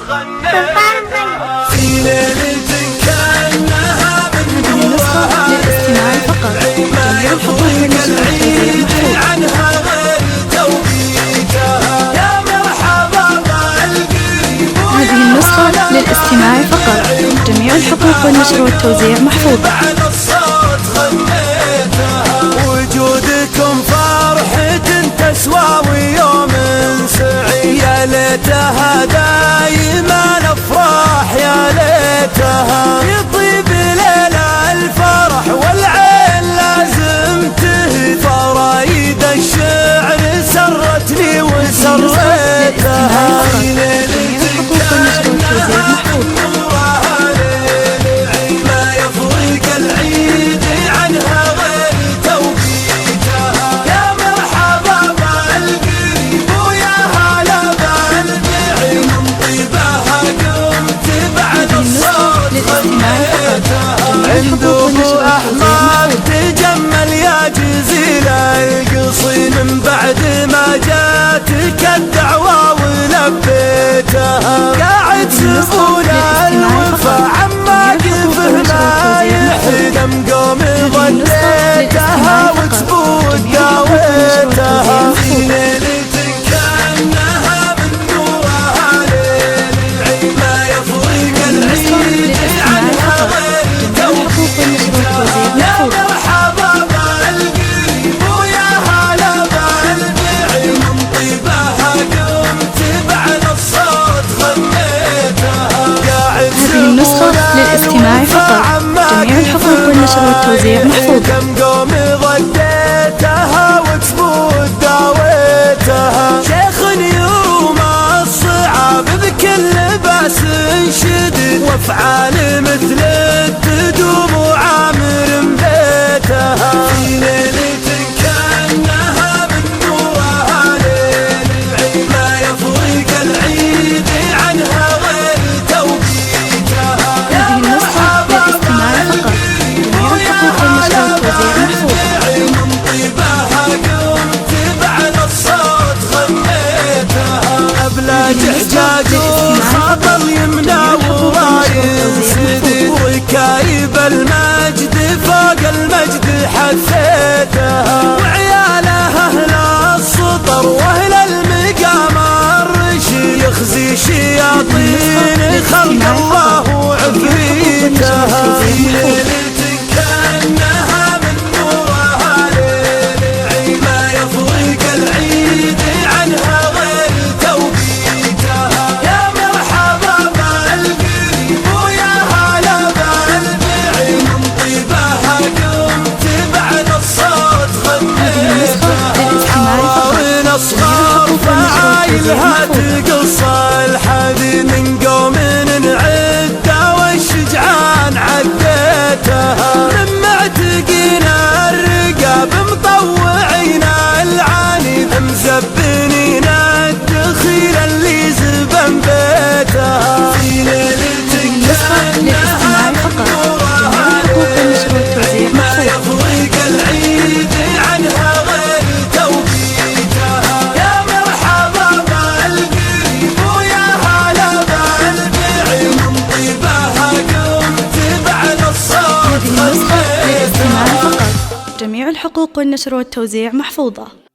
غنيتها في ليلة كأنها من نورها للاستماع فقط. ما يفرق العيد عنها غير توقيتها يا مرحبا بالقريب. هذه النسخة للاستماع فقط. جميع الحقوق والنشر والتوزيع محفوظة. وجودكم فرحة تسوى ويوم سعيد يا ليتها دايما افراح يا ليتها يطيب ليلة الفرح والعين لازم تهدى فرايد الشعر سرتني وسريتها ابو احمد تجمل يا جزيل القصي من بعد ما جاتك الدعوة ولبيتها قاعد سفول الوفا عما كيفه ما يحلم قومي ظليتها وتفوت داويتها في ليلة كأنها من نورها ليل العيد ما يفرق العيد عنها غير يا مرحبا بالقريب ويا هلا بالبعيد من طيبها قمت بعد الصوت غنيتها قاعد هذه النسخة للاستماع فقط. جميع الحقوق والنشر والتوزيع محفوظة. كم قومي ضديتها وتفوت داويتها شيخ يوم الصعاب بكل باس شديد وافعال مثل التدوم وعامر بيتها في ليلة كأنها من نورها ليل العيد ما يفرق العيد عنها غير توقيتها يا مرحبا بالقريب ويا هلا بالبعيد من طيبها قمت بعد الصوت غنيتها أبلاد حجاج وخطل يمنى ورايد وكايب المجد فوق المجد حثيتها وعيالها أهل السطر وأهل المقام الرشيد يخزي شياطين خلق الله وعفريتها في ليلة كأنها من نورها ليل العيد ما يفرق العيد عنها غير توقيتها يا مرحبا بالقريب ويا هلا بالبعيد من طيبها قمت بعد الصوت غنيتها حاول اصغار فعايلها تقص الحديد من قوم نعده والشجعان عديتها من معتقين الرقاب مطوعين العاني مزبنين الدخيل اللي زبن بيتها في ليلة كأنها من نورها ليل ما يفرق العيد عنها غير توقيتها يا مرحبا بالقريب ويا هلا بالبعيد من طيبها قمت بعد الصوت هذه النسخة للاستماع فقط. جميع الحقوق والنشر والتوزيع محفوظة.